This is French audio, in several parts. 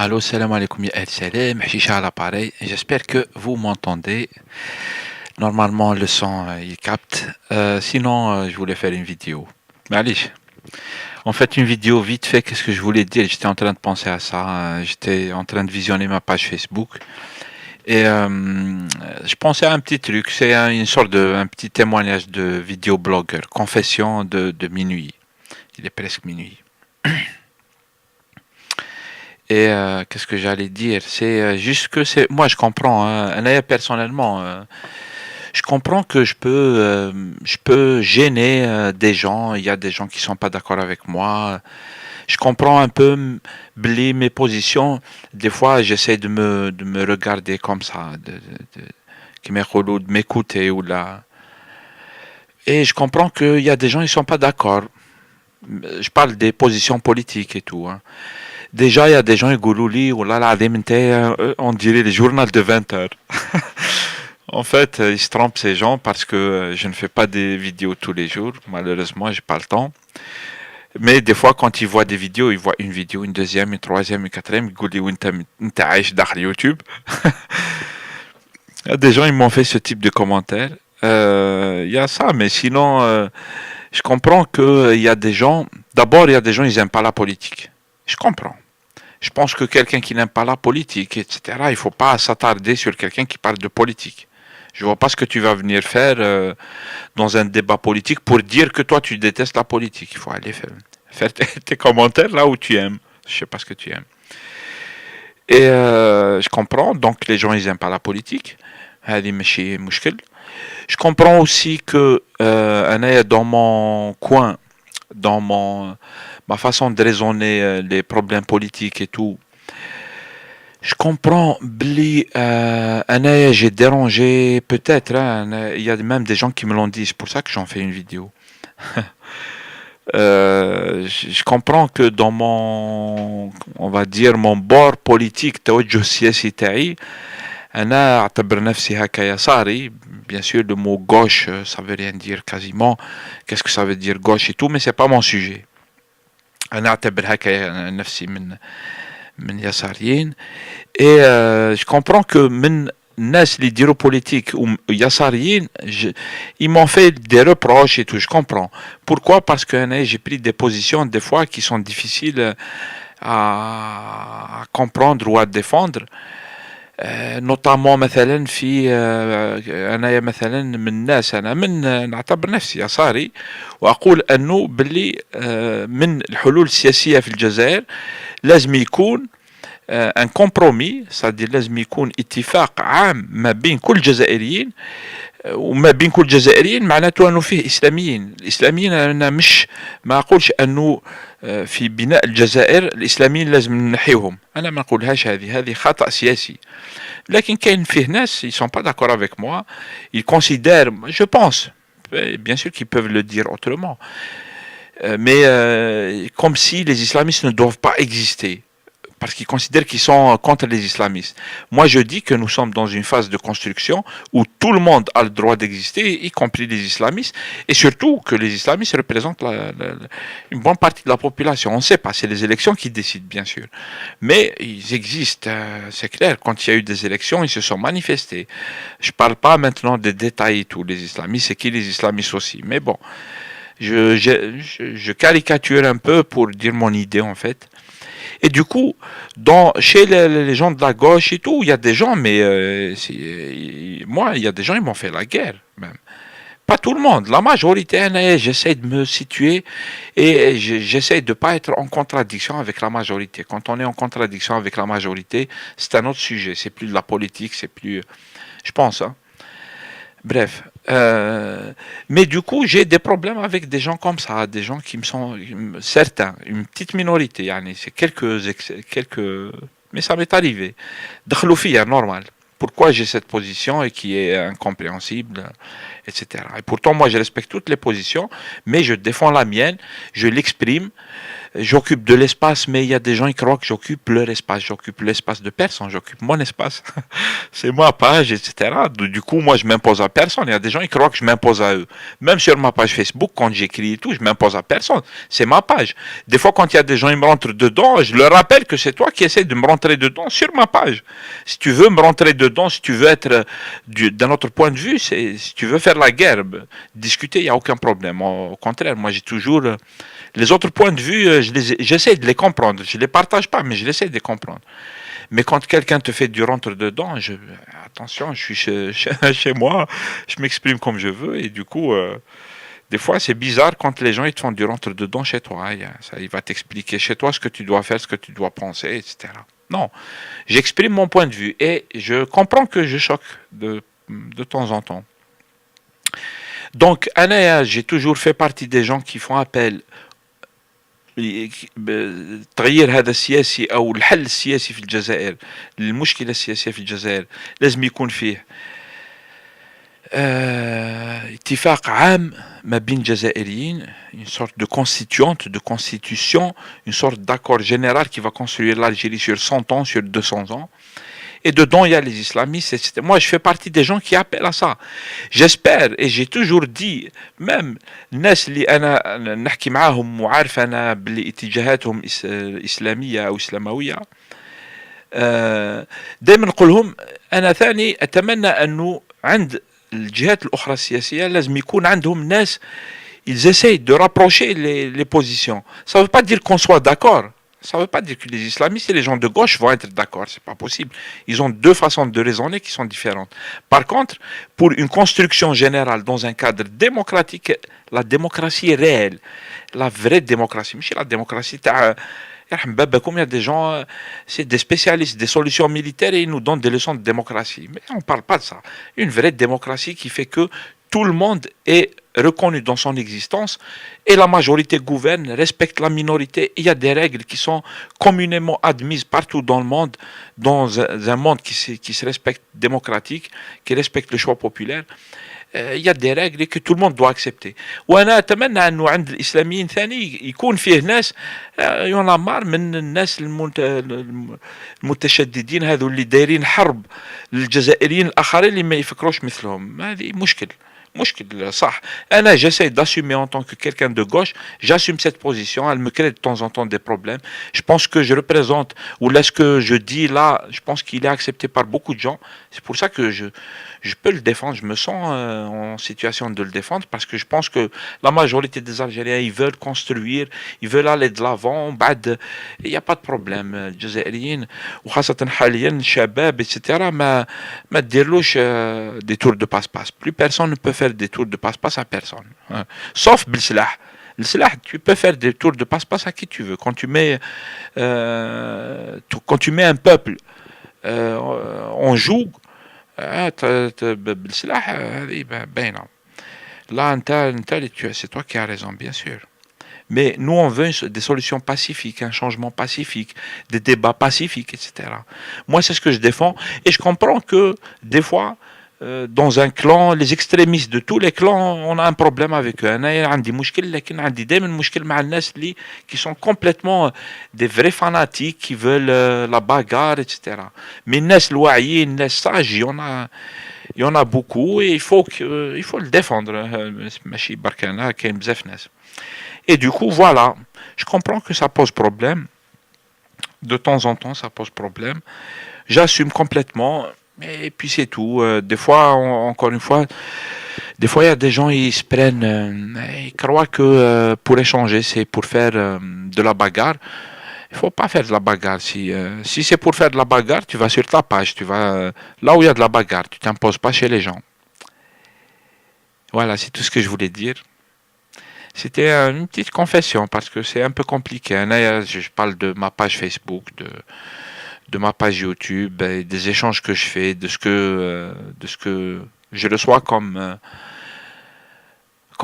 Allô, salam alaikum, ya El Salem, Hicha à l'appareil. J'espère que vous m'entendez. Normalement, le son, il capte. Sinon, je voulais faire une vidéo. Mais allez, en fait, une vidéo vite fait, qu'est-ce que je voulais dire? J'étais en train de penser à ça. J'étais en train de visionner ma page Facebook. Et je pensais à un petit truc. C'est une sorte un petit témoignage de vidéoblogueur. Confession de minuit. Il est presque minuit. Et qu'est-ce que j'allais dire? C'est juste que c'est moi je comprends hein, là, personnellement je comprends que je peux gêner des gens, il y a des gens qui sont pas d'accord avec moi. Je comprends un peu mes positions. Des fois, j'essaie de me regarder comme ça qui m'est relou, de m'écouter ou là. Et je comprends qu'il y a des gens ils sont pas d'accord. Je parle des positions politiques et tout hein. Déjà, il y a des gens, ils goulouli, oh là là, on dirait les journaux de 20 heures. En fait, ils se trompent ces gens parce que je ne fais pas des vidéos tous les jours. Malheureusement, j'ai pas le temps. Mais des fois, quand ils voient des vidéos, ils voient une vidéo, une deuxième, une troisième, une quatrième, ils goulent وانت عايش داخل YouTube. Il y a des gens, ils m'ont fait ce type de commentaires. Il y a ça, mais sinon, je comprends qu'il y a des gens. D'abord, il y a des gens, ils aiment pas la politique. Je comprends. Je pense que quelqu'un qui n'aime pas la politique, etc., il ne faut pas s'attarder sur quelqu'un qui parle de politique. Je ne vois pas ce que tu vas venir faire dans un débat politique pour dire que toi tu détestes la politique. Il faut aller faire tes commentaires là où tu aimes. Je ne sais pas ce que tu aimes. Et je comprends, donc les gens ils n'aiment pas la politique. Je comprends aussi que dans mon coin, dans ma façon de raisonner les problèmes politiques et tout, je comprends, Bli, j'ai dérangé, peut-être, hein, il y a même des gens qui me l'ont dit, c'est pour ça que j'en fais une vidéo. Je comprends que dans on va dire, mon bord politique, توجه السياسي تاعي, أنا أعتبر نفسي هكا يساري. Bien sûr, le mot gauche, ça veut rien dire quasiment. Qu'est-ce que ça veut dire gauche et tout, mais c'est pas mon sujet. أنا أعتبر هكا نفسي من يساريين. Et je comprends que الناس اللي يديروا politique ou يساريين, ils m'ont fait des reproches et tout, je comprends. Pourquoi? Parce que j'ai pris des positions des fois qui sont difficiles à comprendre ou à défendre. notamment مثلا في انا مثلا من الناس انا نعتبر نفسي يساري واقول انه باللي من الحلول السياسيه في الجزائر لازم يكون ان كومبرومي صادير لازم يكون اتفاق عام ما بين كل الجزائريين وما بين كل الجزائريين معناته انه فيه اسلاميين الاسلاميين انا مش ما اقولش انه في بناء الجزائر الاسلاميين لازم نحيوهم انا ما نقولهاش هذه خطأ سياسي لكن كاين فيه ناس ils sont pas d'accord avec moi ils considèrent je pense bien sûr qu'ils peuvent le dire autrement mais comme si les islamistes ne doivent pas exister parce qu'ils considèrent qu'ils sont contre les islamistes. Moi, je dis que nous sommes dans une phase de construction où tout le monde a le droit d'exister, y compris les islamistes, et surtout que les islamistes représentent une bonne partie de la population. On ne sait pas, c'est les élections qui décident, bien sûr. Mais ils existent, c'est clair. Quand il y a eu des élections, ils se sont manifestés. Je ne parle pas maintenant des détails et tout, les islamistes, c'est qui les islamistes aussi. Mais bon, je caricature un peu pour dire mon idée, en fait. Et du coup, chez les gens de la gauche et tout, il y a des gens, mais moi, il y a des gens, ils m'ont fait la guerre, même. Pas tout le monde, la majorité, j'essaie de me situer et j'essaie de ne pas être en contradiction avec la majorité. Quand on est en contradiction avec la majorité, c'est un autre sujet. C'est plus de la politique, c'est plus. Je pense, hein. Bref. Mais du coup, j'ai des problèmes avec des gens comme ça, des gens qui me sont certains, une petite minorité, yani, c'est quelques, mais ça m'est arrivé. Dakhloufiya, normal. Pourquoi j'ai cette position et qui est incompréhensible, etc. Et pourtant, moi, je respecte toutes les positions, mais je défends la mienne, je l'exprime, j'occupe de l'espace, mais il y a des gens qui croient que j'occupe leur espace. J'occupe l'espace de personne, j'occupe mon espace. C'est ma page, etc. Du coup, moi, je m'impose à personne. Il y a des gens qui croient que je m'impose à eux. Même sur ma page Facebook, quand j'écris et tout, je m'impose à personne. C'est ma page. Des fois, quand il y a des gens qui me rentrent dedans, je leur rappelle que c'est toi qui essaies de me rentrer dedans sur ma page. Si tu veux me rentrer dedans, si tu veux être d'un autre point de vue, si tu veux faire la guerre, discuter, il n'y a aucun problème. Au contraire, moi, j'ai toujours les autres points de vue, j'essaie de les comprendre. Je ne les partage pas, mais je l'essaie de les comprendre. Mais quand quelqu'un te fait du rentre dedans, attention, je suis chez moi, je m'exprime comme je veux, et du coup, des fois, c'est bizarre quand les gens ils te font du rentre dedans chez toi. Il va t'expliquer chez toi ce que tu dois faire, ce que tu dois penser, etc. Non, j'exprime mon point de vue et je comprends que je choque de temps en temps. Donc, Anaya, j'ai toujours fait partie des gens qui font appel تغيير هذا السياسي او الحل السياسي في الجزائر للمشكله السياسيه في الجزائر لازم يكون فيه اتفاق عام ما بين الجزائريين une sorte de constituante de constitution une sorte d'accord général qui va construire l'Algérie sur 100 ans sur 200 ans. Et dedans, il y a les islamistes, etc. Moi, je fais partie des gens qui appellent à ça. J'espère, et j'ai toujours dit, même الناس اللي أنا نحكي معاهم وعارف أنا باللي اتجاهاتهم إسلامية أو إسلاموية دائما نقول لهم أنا ثاني أتمنى أنه عند الجهات الأخرى السياسية لازم يكون عندهم ناس ils essayent de rapprocher les positions. Ça ne veut pas dire qu'on soit d'accord. Ça ne veut pas dire que les islamistes et les gens de gauche vont être d'accord, c'est pas possible. Ils ont deux façons de raisonner qui sont différentes. Par contre, pour une construction générale dans un cadre démocratique, la démocratie réelle, la vraie démocratie, mais la démocratie, il y a des gens, c'est des spécialistes des solutions militaires et ils nous donnent des leçons de démocratie. Mais on ne parle pas de ça. Une vraie démocratie qui fait que tout le monde est reconnu dans son existence et la majorité gouverne, respecte la minorité. Il y a des règles qui sont communément admises partout dans le monde, dans un monde qui se respecte démocratique, qui respecte le choix populaire. Il y a des règles que tout le monde doit accepter. وانا اتمنى انه عند الاسلاميين ثاني يكون فيه ناس ينمر من الناس المتشددين هذو اللي دايرين حرب للجزائريين الاخرين اللي ما يفكروش مثلهم. هذه مشكل صح. J'essaie d'assumer en tant que quelqu'un de gauche, j'assume cette position, elle me crée de temps en temps des problèmes. Je pense que je représente, ou là ce que je dis là, je pense qu'il est accepté par beaucoup de gens. C'est pour ça que je peux le défendre, je me sens en situation de le défendre, parce que je pense que la majorité des Algériens, ils veulent construire, ils veulent aller de l'avant, il n'y a pas de problème. الجزائريين وخاصة حاليا الشباب etc. ما تديرلوش des tours de passe-passe. Plus personne ne peut faire des tours de passe-passe à personne. Sauf بالسلاح. Le silah, tu peux faire des tours de passe-passe à qui tu veux. Quand tu mets un peuple en joug, بالسلاح هذه باينة. Là, c'est toi qui as raison, bien sûr. Mais nous, on veut des solutions pacifiques, un changement pacifique, des débats pacifiques, etc. Moi, c'est ce que je défends. Et je comprends que, des fois, dans un clan, les extrémistes de tous les clans, on a un problème avec eux. أنا عندي مشكل لكن عندي دائما مشكل مع الناس qui sont complètement des vrais fanatiques qui veulent la bagarre, etc. Mais الناس الواعيين, الناس sages, il y en a beaucoup et il faut le défendre. ماشي برك أنا كاين بزاف ناس. Et du coup, voilà, je comprends que ça pose problème. De temps en temps, ça pose problème. J'assume complètement. Et puis c'est tout. Des fois, encore une fois, des fois il y a des gens ils se prennent, ils croient que pour échanger c'est pour faire de la bagarre. Il faut pas faire de la bagarre. Si c'est pour faire de la bagarre, tu vas sur ta page, tu vas là où il y a de la bagarre. Tu t'imposes pas chez les gens. Voilà, c'est tout ce que je voulais dire. C'était une petite confession parce que c'est un peu compliqué. Je parle de ma page Facebook, de ma page YouTube, et des échanges que je fais, de ce que je reçois comme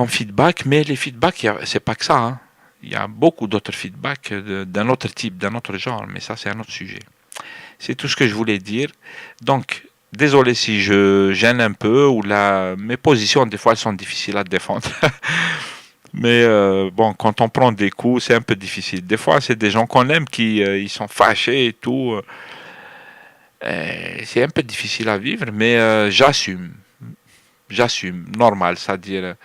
feedback. Mais les feedbacks, c'est pas que ça. Hein. Il y a beaucoup d'autres feedbacks d'un autre type, d'un autre genre, mais ça c'est un autre sujet. C'est tout ce que je voulais dire. Donc, désolé si je gêne un peu ou mes positions des fois elles sont difficiles à défendre. Mais bon, quand on prend des coups, c'est un peu difficile. Des fois, c'est des gens qu'on aime qui ils sont fâchés et tout. C'est un peu difficile à vivre, mais j'assume. J'assume, normal. C'est-à-dire,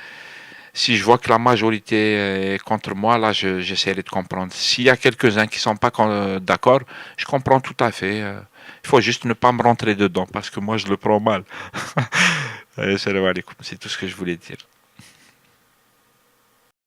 si je vois que la majorité est contre moi, là, j'essaierai de comprendre. S'il y a quelques-uns qui sont pas d'accord, je comprends tout à fait. Il faut juste ne pas me rentrer dedans parce que moi, je le prends mal. Allez, salam alaikum. C'est tout ce que je voulais dire.